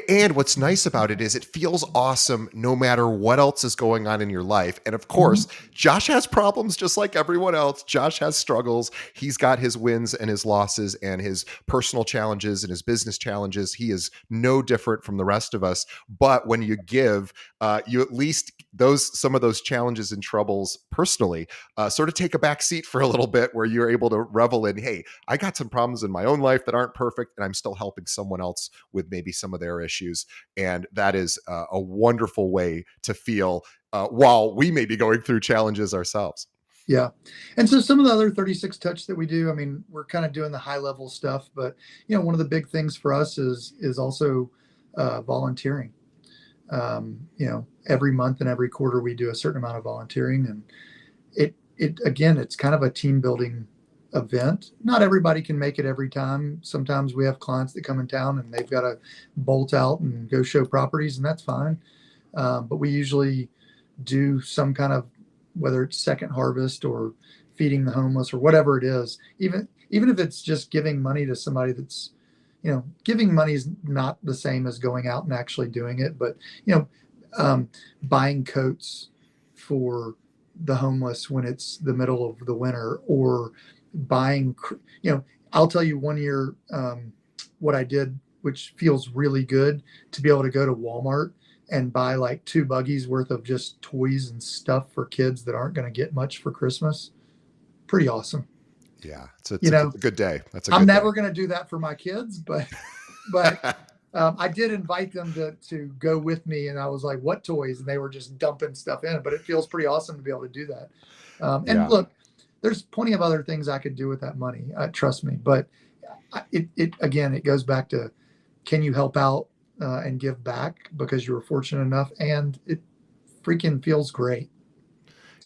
Speaker 1: And what's nice about it is it feels awesome no matter what else is going on in your life. And of
Speaker 2: Mhm.
Speaker 1: course, Josh has problems just like everyone else. Josh has struggles. He's got his wins and his losses and his personal challenges and his business challenges. He is no different from the rest of us. But when you give, you at least some of those challenges and troubles personally sort of take a back seat for a little bit, where you're able to revel in, hey, I got some problems in my own life that aren't perfect, and I'm still helping someone else with maybe some of their issues. And that is a wonderful way to feel while we may be going through challenges ourselves.
Speaker 2: Yeah. And so some of the other 36 touch that we do, I mean, we're kind of doing the high level stuff, but one of the big things for us is also volunteering. Every month and every quarter we do a certain amount of volunteering, and it again, it's kind of a team building event. Not everybody can make it every time. Sometimes we have clients that come in town and they've got to bolt out and go show properties, and that's fine. But we usually do some kind of, whether it's second harvest or feeding the homeless or whatever it is, even if it's just giving money to somebody that's, giving money is not the same as going out and actually doing it, but you know buying coats for the homeless when it's the middle of the winter, or buying, I'll tell you one year, what I did, which feels really good, to be able to go to Walmart and buy like two buggies worth of just toys and stuff for kids that aren't going to get much for Christmas. Pretty awesome.
Speaker 1: Yeah, it's
Speaker 2: You
Speaker 1: a
Speaker 2: know,
Speaker 1: good day. That's a
Speaker 2: I'm
Speaker 1: good day.
Speaker 2: never going to do that for my kids, but I did invite them to go with me, and I was like, "What toys?" And they were just dumping stuff in. But it feels pretty awesome to be able to do that. And
Speaker 1: Yeah.
Speaker 2: look, there's plenty of other things I could do with that money. Trust me. But it again, it goes back to, can you help out and give back because you were fortunate enough, and it freaking feels great.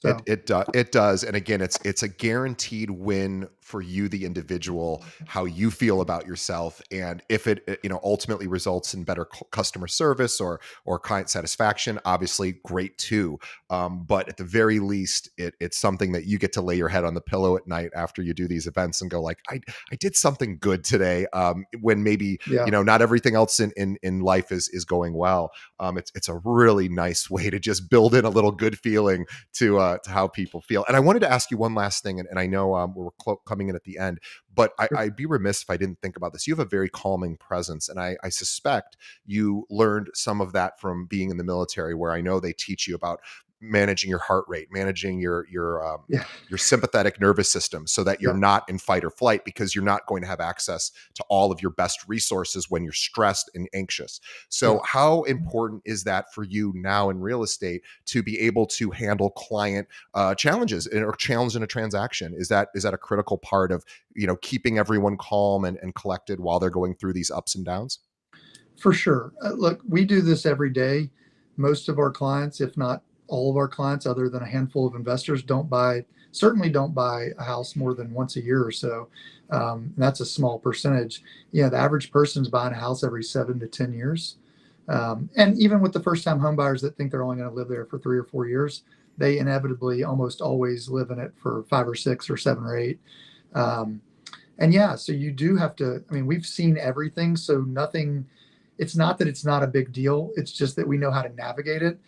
Speaker 2: So
Speaker 1: It does, and again, it's a guaranteed win for you, the individual, how you feel about yourself, and if it ultimately results in better customer service or client satisfaction, obviously great too. But at the very least, it's something that you get to lay your head on the pillow at night after you do these events and go like, I did something good today. When maybe
Speaker 2: yeah,
Speaker 1: not everything else in life is going well. It's a really nice way to just build in a little good feeling to how people feel. And I wanted to ask you one last thing, and I know we're coming in at the end, but I'd be remiss if I didn't think about this. You have a very calming presence, and I suspect you learned some of that from being in the military, where I know they teach you about managing your heart rate, managing
Speaker 2: yeah,
Speaker 1: your sympathetic nervous system, so that you're
Speaker 2: yeah,
Speaker 1: not in fight or flight, because you're not going to have access to all of your best resources when you're stressed and anxious. So
Speaker 2: yeah.
Speaker 1: how important is that for you now in real estate, to be able to handle client challenges or challenge in a transaction? Is that a critical part of keeping everyone calm and collected while they're going through these ups and downs?
Speaker 2: For sure. Look, we do this every day. Most of our clients, if not all of our clients, other than a handful of investors, certainly don't buy a house more than once a year or so. That's a small percentage. The average person's buying a house every 7 to 10 years. And even with the first time home buyers that think they're only going to live there for 3 or 4 years, they inevitably almost always live in it for 5 or 6 or 7 or 8. Um, and yeah, so you do have to, I mean, we've seen everything. So nothing, it's not that it's not a big deal. It's just that we know how to navigate it.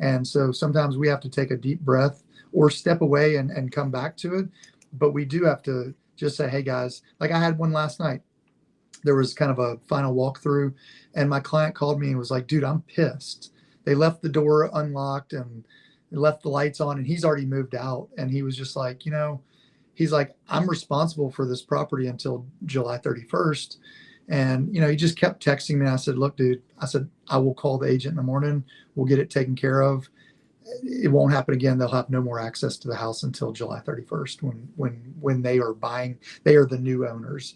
Speaker 2: And so sometimes we have to take a deep breath or step away and come back to it. But we do have to just say, hey guys, like I had one last night. There was kind of a final walkthrough, and my client called me and was like, dude, I'm pissed. They left the door unlocked and left the lights on, and he's already moved out. And he was just like, he's like, I'm responsible for this property until July 31st. And, he just kept texting me. And I said, look, dude, I said, I will call the agent in the morning. We'll get it taken care of. It won't happen again. They'll have no more access to the house until July 31st when they are buying, they are the new owners.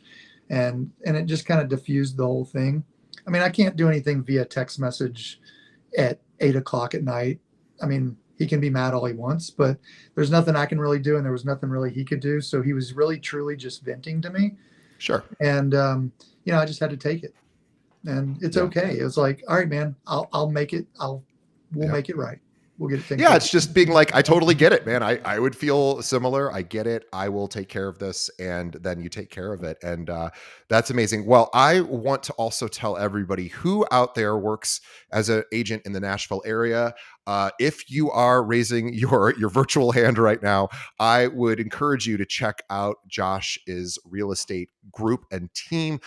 Speaker 2: And it just kind of diffused the whole thing. I mean, I can't do anything via text message at 8 o'clock at night. I mean, he can be mad all he wants, but there's nothing I can really do, and there was nothing really he could do. So he was really truly just venting to me,
Speaker 1: Sure.
Speaker 2: and I just had to take it, and it's
Speaker 1: Yeah.
Speaker 2: okay. It was like, all right, man, I'll make it. We'll
Speaker 1: Yeah.
Speaker 2: make it right. We'll get it taken
Speaker 1: Yeah,
Speaker 2: care
Speaker 1: it's just being like, I totally get it, man. I would feel similar. I get it. I will take care of this, and then you take care of it, and that's amazing. Well, I want to also tell everybody who out there works as an agent in the Nashville area. If you are raising your virtual hand right now, I would encourage you to check out Josh's real estate group and team.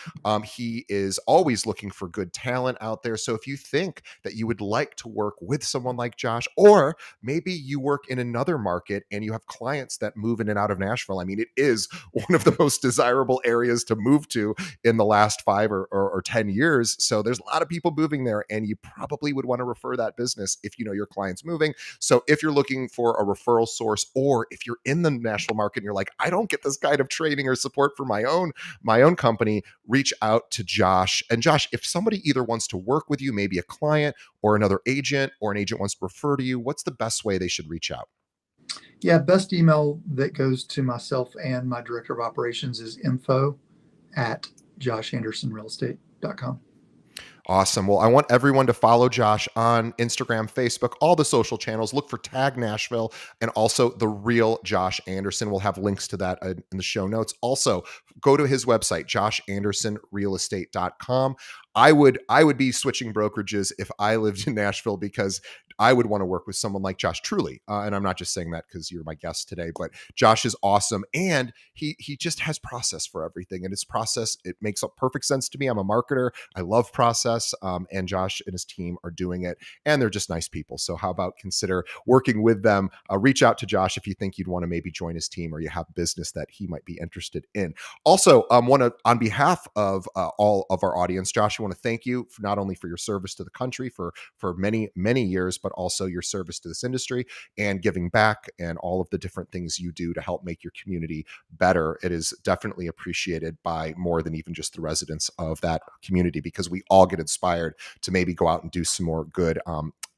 Speaker 1: He is always looking for good talent out there. So if you think that you would like to work with someone like Josh, or maybe you work in another market and you have clients that move in and out of Nashville. I mean, it is one of the most desirable areas to move to in the last 5 or 10 years. So there's a lot of people moving there, and you probably would want to refer that business if you know your client's moving. So if you're looking for a referral source, or if you're in the Nashville market and you're like, I don't get this kind of training or support for my own company, reach out to Josh. And Josh, if somebody either wants to work with you, maybe a client or another agent, or an agent wants to refer to you, what's the best way they should reach out?
Speaker 2: Yeah, best email that goes to myself and my director of operations is info@joshandersonrealestate.com.
Speaker 1: Awesome. Well, I want everyone to follow Josh on Instagram, Facebook, all the social channels. Look for Tag Nashville and also The Real Josh Anderson. We'll have links to that in the show notes. Also, go to his website, joshandersonrealestate.com. I would be switching brokerages if I lived in Nashville because I would want to work with someone like Josh truly. And I'm not just saying that because you're my guest today, but Josh is awesome. And he just has process for everything. And his process, it makes perfect sense to me. I'm a marketer. I love process, and Josh and his team are doing it, and they're just nice people. So how about consider working with them? Reach out to Josh if you think you'd want to maybe join his team or you have business that he might be interested in. Also, want to on behalf of all of our audience, Josh, I want to thank you for not only for your service to the country for many years, but also your service to this industry and giving back and all of the different things you do to help make your community better. It is definitely appreciated by more than even just the residents of that community because we all get inspired to maybe go out and do some more good.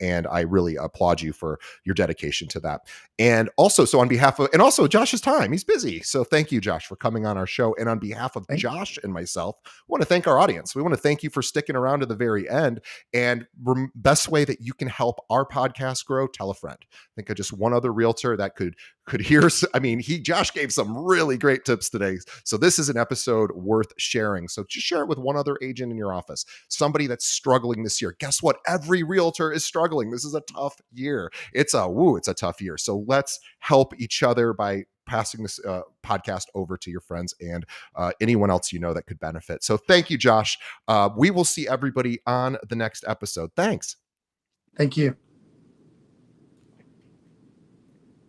Speaker 1: And I really applaud you for your dedication to that. And also, so on behalf of, and also Josh's time, he's busy. So thank you, Josh, for coming on our show. And on behalf of
Speaker 2: Thank
Speaker 1: Josh and myself, I want to thank our audience. We want to thank you for sticking around to the very end. And best way that you can help our podcast grow, tell a friend. Think of just one other realtor that could hear. I mean, Josh gave some really great tips today. So this is an episode worth sharing. So just share it with one other agent in your office, somebody that's struggling this year. Guess what? Every realtor is struggling. This is a tough year. It's a tough year. So let's help each other by passing this podcast over to your friends and anyone else you know that could benefit. So thank you, Josh. We will see everybody on the next episode. Thanks.
Speaker 2: you.